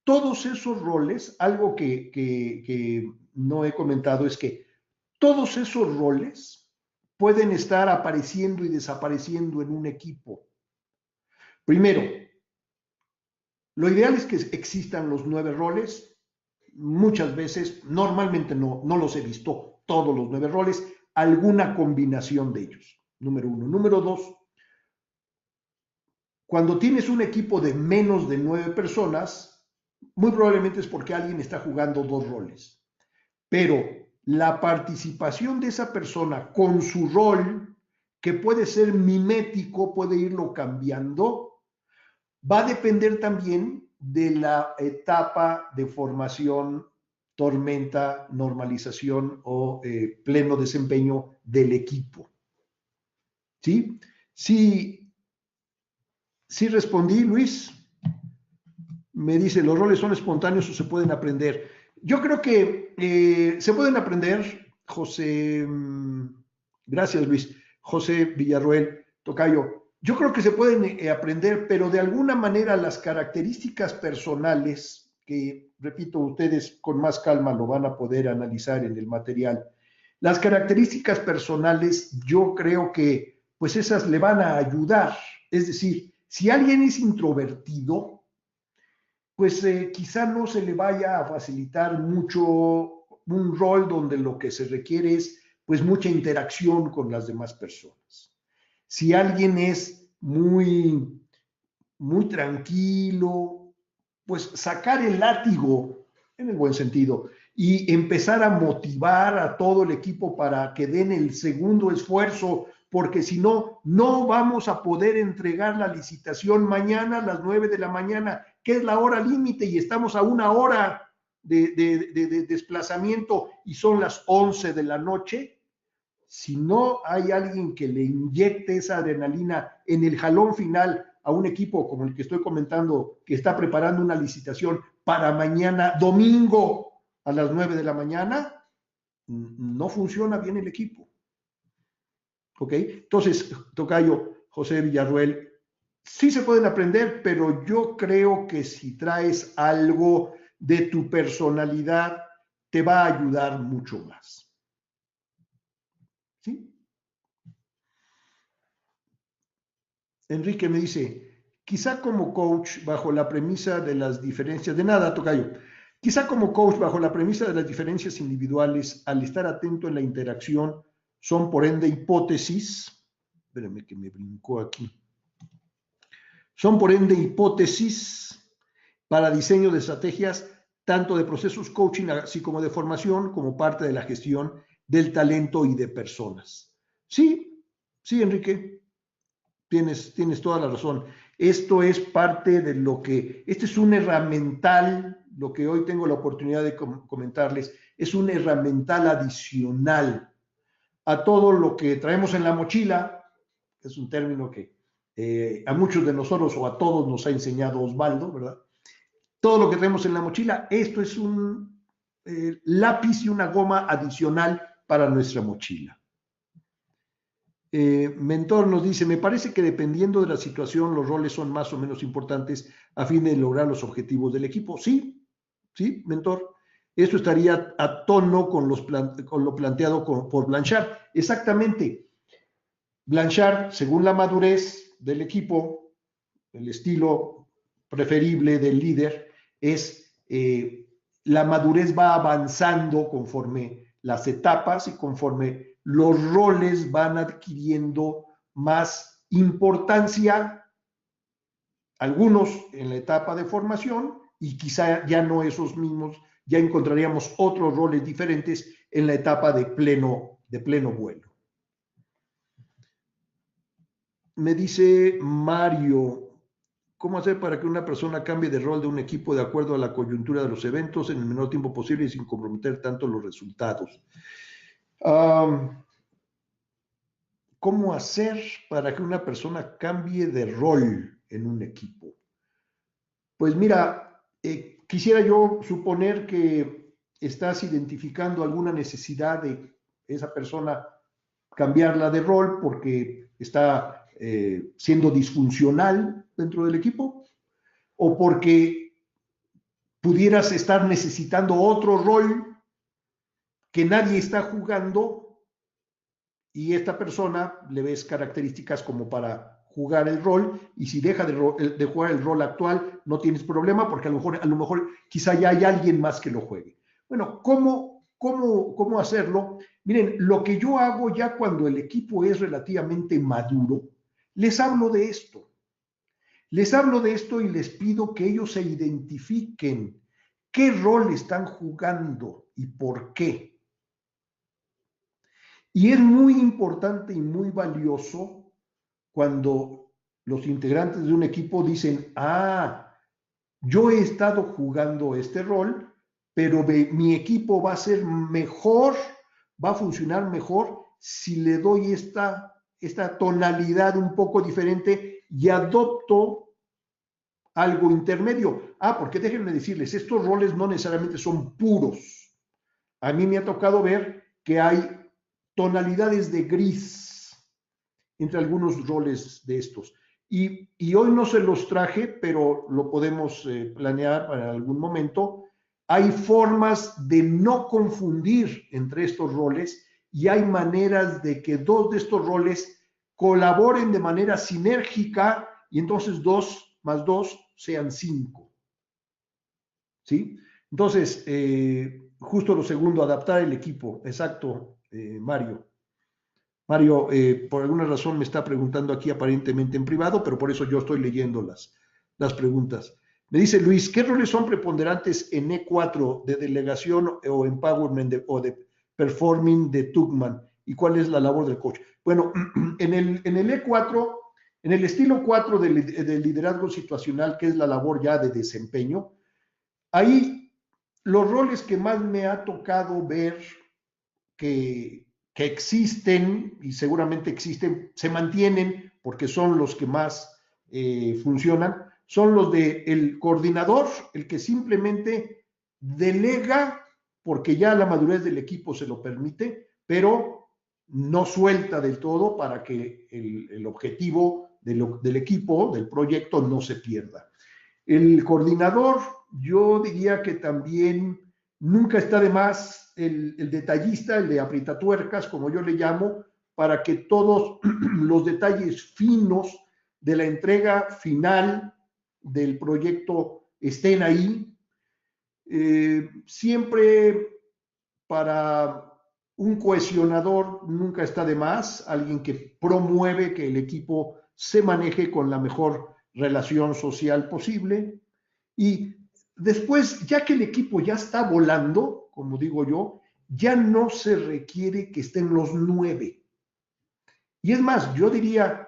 A: Todos esos roles, algo que no he comentado es que todos esos roles pueden estar apareciendo y desapareciendo en un equipo. Primero, lo ideal es que existan los 9 roles. Muchas veces, normalmente no los he visto todos los 9 roles, alguna combinación de ellos. Número 1. Número 2, cuando tienes un equipo de menos de 9 personas, muy probablemente es porque alguien está jugando 2 roles. Pero la participación de esa persona con su rol, que puede ser mimético, puede irlo cambiando, va a depender también de la etapa de formación, tormenta, normalización o pleno desempeño del equipo. ¿Sí? Sí respondí, Luis. Me dice, ¿los roles son espontáneos o se pueden aprender? Yo creo que se pueden aprender, José. Gracias, Luis. José Villarroel, tocayo. Yo creo que se pueden aprender, pero de alguna manera las características personales, que repito, ustedes con más calma lo van a poder analizar en el material, las características personales yo creo que pues esas le van a ayudar. Es decir, si alguien es introvertido, pues quizá no se le vaya a facilitar mucho un rol donde lo que se requiere es pues mucha interacción con las demás personas. Si alguien es muy tranquilo, pues sacar el látigo, en el buen sentido, y empezar a motivar a todo el equipo para que den el segundo esfuerzo, porque si no, no vamos a poder entregar la licitación mañana a las 9 de la mañana, que es la hora límite, y estamos a 1 hora de desplazamiento y son las 11 de la noche. Si no hay alguien que le inyecte esa adrenalina en el jalón final a un equipo como el que estoy comentando, que está preparando una licitación para mañana, domingo, a las 9 de la mañana, no funciona bien el equipo. ¿Ok? Entonces, tocayo José Villarroel, sí se pueden aprender, pero yo creo que si traes algo de tu personalidad, te va a ayudar mucho más. ¿Sí? Enrique me dice, quizá como coach bajo la premisa de las diferencias, de nada, tocayo, quizá como coach bajo la premisa de las diferencias individuales, al estar atento en la interacción, son por ende hipótesis, espérame que me brincó aquí, son por ende hipótesis para diseño de estrategias, tanto de procesos coaching, así como de formación, como parte de la gestión del talento y de personas. Sí, sí, Enrique. tienes toda la razón. Esto es parte de lo que, este es un herramental, lo que hoy tengo la oportunidad de comentarles, es un herramental adicional a todo lo que traemos en la mochila, que es un término que a muchos de nosotros o a todos nos ha enseñado Osvaldo, ¿verdad? Todo lo que traemos en la mochila, esto es un lápiz y una goma adicional para nuestra mochila. Mentor nos dice, me parece que dependiendo de la situación, los roles son más o menos importantes a fin de lograr los objetivos del equipo. Sí, sí, Mentor. Esto estaría a tono con lo planteado por Blanchard. Exactamente. Blanchard, según la madurez del equipo, el estilo preferible del líder es la madurez va avanzando conforme las etapas y conforme los roles van adquiriendo más importancia, algunos en la etapa de formación y quizá ya no esos mismos, ya encontraríamos otros roles diferentes en la etapa de pleno vuelo. Me dice Mario, ¿cómo hacer para que una persona cambie de rol de un equipo de acuerdo a la coyuntura de los eventos en el menor tiempo posible y sin comprometer tanto los resultados? ¿Cómo hacer para que una persona cambie de rol en un equipo? Pues mira, quisiera yo suponer que estás identificando alguna necesidad de esa persona cambiarla de rol porque está siendo disfuncional dentro del equipo o porque pudieras estar necesitando otro rol que nadie está jugando y esta persona le ves características como para jugar el rol y si deja de jugar el rol actual no tienes problema porque a lo mejor quizá ya hay alguien más que lo juegue. Bueno, ¿cómo hacerlo? Miren, lo que yo hago ya cuando el equipo es relativamente maduro, les hablo de esto. Les hablo de esto y les pido que ellos se identifiquen qué rol están jugando y por qué. Y es muy importante y muy valioso cuando los integrantes de un equipo dicen, yo he estado jugando este rol, pero mi equipo va a ser mejor, va a funcionar mejor si le doy esta tonalidad un poco diferente y adopto algo intermedio. Porque déjenme decirles, estos roles no necesariamente son puros. A mí me ha tocado ver que hay tonalidades de gris entre algunos roles de estos. Y hoy no se los traje, pero lo podemos planear para algún momento. Hay formas de no confundir entre estos roles y hay maneras de que dos de estos roles colaboren de manera sinérgica y entonces 2 más 2 sean 5. ¿Sí? Entonces, justo lo segundo, adaptar el equipo. Exacto, Mario. Mario, por alguna razón me está preguntando aquí aparentemente en privado, pero por eso yo estoy leyendo las preguntas. Me dice Luis, ¿qué roles son preponderantes en E4 de delegación o empowerment o de performing de Tuckman? ¿Y cuál es la labor del coach? Bueno, en el E4, en el estilo 4 del liderazgo situacional, que es la labor ya de desempeño, ahí los roles que más me ha tocado ver que existen y seguramente existen, se mantienen porque son los que más funcionan, son los del coordinador, el que simplemente delega porque ya la madurez del equipo se lo permite, pero no suelta del todo para que el objetivo del equipo, del proyecto, no se pierda. El coordinador, yo diría que también nunca está de más el detallista, el de aprietatuercas, como yo le llamo, para que todos los detalles finos de la entrega final del proyecto estén ahí. Siempre para un cohesionador nunca está de más, alguien que promueve que el equipo se maneje con la mejor relación social posible. Y después, ya que el equipo ya está volando, como digo yo, ya no se requiere que estén los 9. Y es más, yo diría,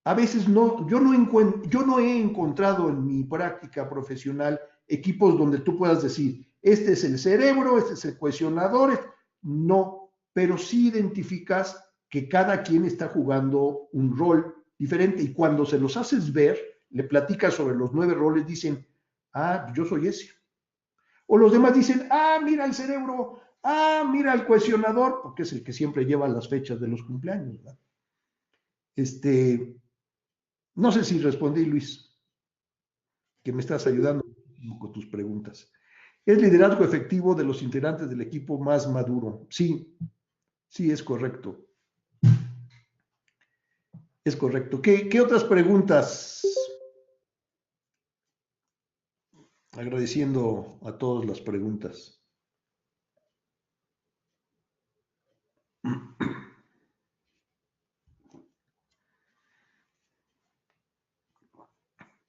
A: A veces no, yo no he encontrado en mi práctica profesional equipos donde tú puedas decir, este es el cerebro, este es el cohesionador, no, pero sí identificas que cada quien está jugando un rol diferente y cuando se los haces ver, le platicas sobre los 9 roles, dicen, ah, yo soy ese. O los demás dicen, ah, mira el cerebro, ah, mira el cohesionador, porque es el que siempre lleva las fechas de los cumpleaños, ¿verdad? No sé si respondí, Luis, que me estás ayudando con tus preguntas. ¿Es liderazgo efectivo de los integrantes del equipo más maduro? Sí, sí, es correcto. Es correcto. ¿Qué otras preguntas? Agradeciendo a todas las preguntas.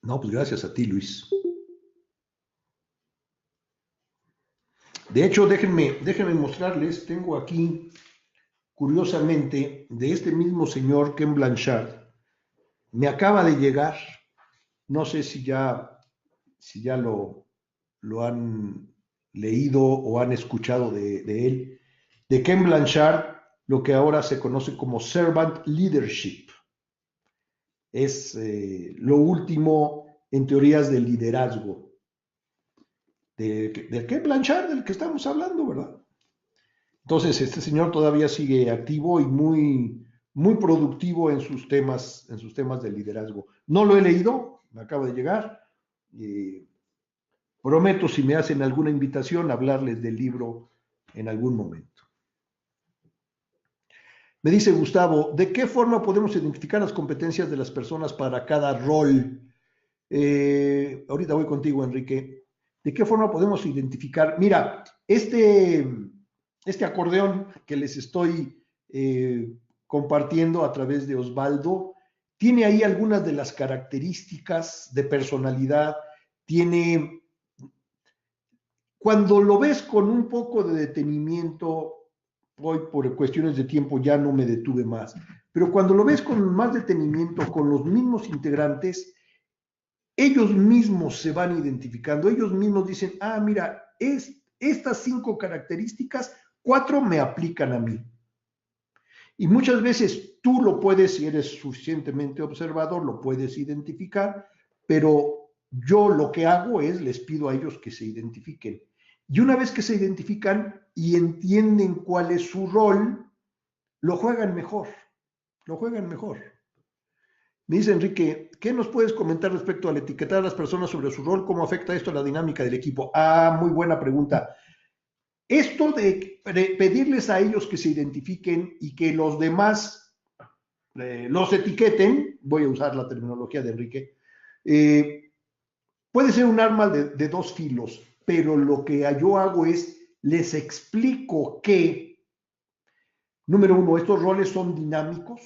A: No, pues gracias a ti, Luis. De hecho, déjenme mostrarles, tengo aquí, curiosamente, de este mismo señor, Ken Blanchard, me acaba de llegar, no sé si ya lo han leído o han escuchado de él, de Ken Blanchard, lo que ahora se conoce como Servant Leadership. Es lo último en teorías del liderazgo. De Ken Blanchard, del que estamos hablando, ¿verdad? Entonces, este señor todavía sigue activo y muy productivo en sus temas de liderazgo. No lo he leído, me acaba de llegar. Prometo, si me hacen alguna invitación, hablarles del libro en algún momento. Me dice Gustavo, ¿de qué forma podemos identificar las competencias de las personas para cada rol? Ahorita voy contigo, Enrique. ¿De qué forma podemos identificar? Mira, este acordeón que les estoy compartiendo a través de Osvaldo, tiene ahí algunas de las características de personalidad, cuando lo ves con un poco de detenimiento, hoy por cuestiones de tiempo ya no me detuve más, pero cuando lo ves con más detenimiento, con los mismos integrantes, ellos mismos se van identificando, ellos mismos dicen, ah, mira, estas 5 características, 4 me aplican a mí. Y muchas veces tú lo puedes, si eres suficientemente observador, lo puedes identificar, pero yo lo que hago es, les pido a ellos que se identifiquen. Y una vez que se identifican y entienden cuál es su rol, lo juegan mejor, lo juegan mejor. Me dice Enrique, ¿qué nos puedes comentar respecto al etiquetar a las personas sobre su rol? ¿Cómo afecta esto a la dinámica del equipo? Ah, muy buena pregunta. Esto de pedirles a ellos que se identifiquen y que los demás los etiqueten, voy a usar la terminología de Enrique, puede ser un arma de 2 filos, pero lo que yo hago es, les explico que, número 1, estos roles son dinámicos,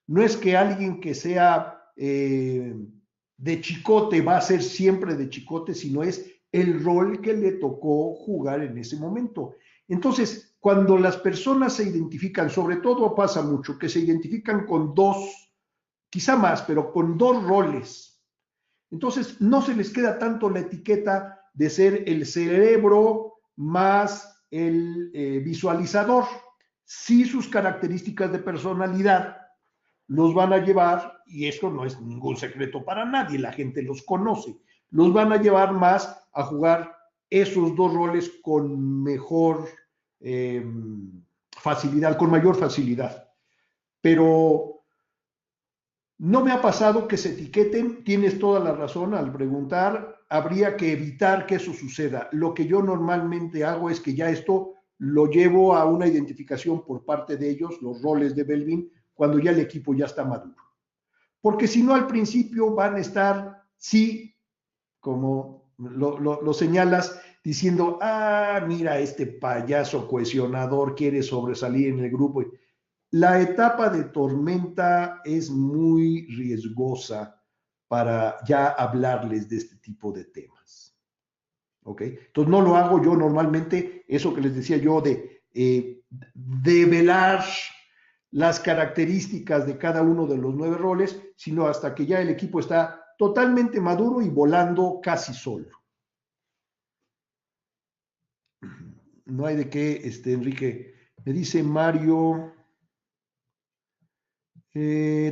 A: no es que alguien que sea de chicote va a ser siempre de chicote, sino es el rol que le tocó jugar en ese momento. Entonces, cuando las personas se identifican, sobre todo pasa mucho, que se identifican con 2, quizá más, pero con 2 roles. Entonces, no se les queda tanto la etiqueta de ser el cerebro más el visualizador. Sí, sus características de personalidad los van a llevar, y esto no es ningún secreto para nadie, la gente los conoce, los van a llevar más a jugar esos 2 roles con mejor facilidad, con mayor facilidad. Pero no me ha pasado que se etiqueten, tienes toda la razón al preguntar, habría que evitar que eso suceda. Lo que yo normalmente hago es que ya esto lo llevo a una identificación por parte de ellos, los roles de Belvin, cuando ya el equipo ya está maduro. Porque si no, al principio van a estar, sí, como lo señalas, diciendo, ah, mira, este payaso cohesionador quiere sobresalir en el grupo. La etapa de tormenta es muy riesgosa para ya hablarles de este tipo de temas. ¿Ok? Entonces no lo hago yo normalmente, eso que les decía yo de develar las características de cada uno de los 9 roles, sino hasta que ya el equipo está totalmente maduro y volando casi solo. No hay de qué, Enrique. Me dice Mario,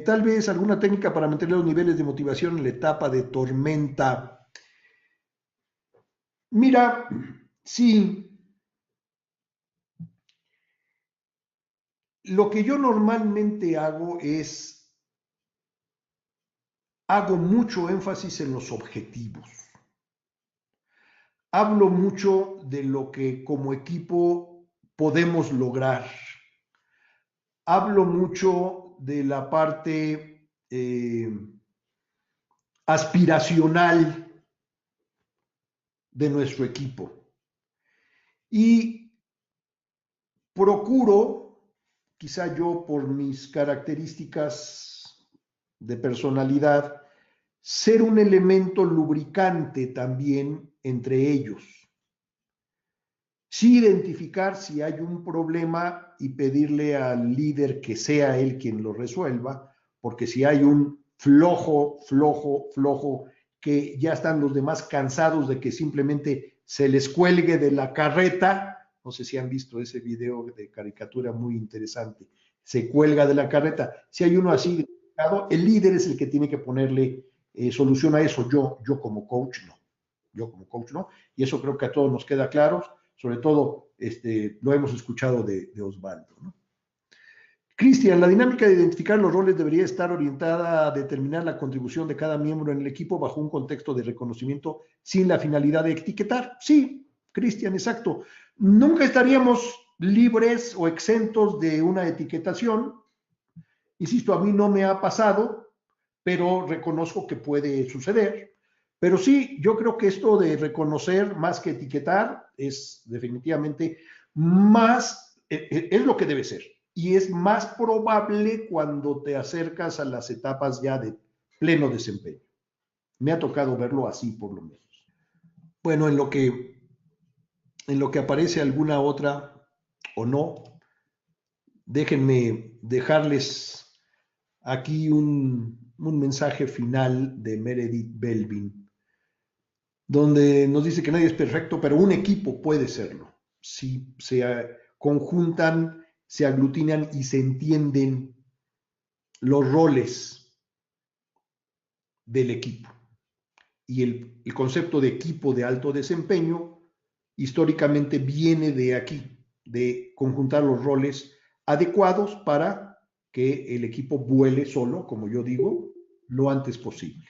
A: tal vez alguna técnica para mantener los niveles de motivación en la etapa de tormenta. Mira, sí, lo que yo normalmente hago mucho énfasis en los objetivos. Hablo mucho de lo que como equipo podemos lograr. Hablo mucho de la parte aspiracional de nuestro equipo. Y procuro, quizá yo por mis características de personalidad, ser un elemento lubricante también entre ellos. Sí identificar si hay un problema y pedirle al líder que sea él quien lo resuelva, porque si hay un flojo, que ya están los demás cansados de que simplemente se les cuelgue de la carreta, no sé si han visto ese video de caricatura muy interesante, se cuelga de la carreta, si hay uno así, el líder es el que tiene que ponerle solución a eso, yo como coach no, y eso creo que a todos nos queda claro, sobre todo lo hemos escuchado de Osvaldo, ¿no? Cristian, la dinámica de identificar los roles debería estar orientada a determinar la contribución de cada miembro en el equipo bajo un contexto de reconocimiento sin la finalidad de etiquetar. Sí, Cristian, exacto. Nunca estaríamos libres o exentos de una etiquetación. Insisto, a mí no me ha pasado, pero reconozco que puede suceder. Pero sí, yo creo que esto de reconocer más que etiquetar es definitivamente es lo que debe ser. Y es más probable cuando te acercas a las etapas ya de pleno desempeño. Me ha tocado verlo así, por lo menos. Bueno, en lo que aparece alguna otra o no, déjenme dejarles aquí un mensaje final de Meredith Belvin, donde nos dice que nadie es perfecto, pero un equipo puede serlo. Si se conjuntan, se aglutinan y se entienden los roles del equipo. Y el concepto de equipo de alto desempeño históricamente viene de aquí, de conjuntar los roles adecuados para que el equipo vuele solo, como yo digo, lo antes posible.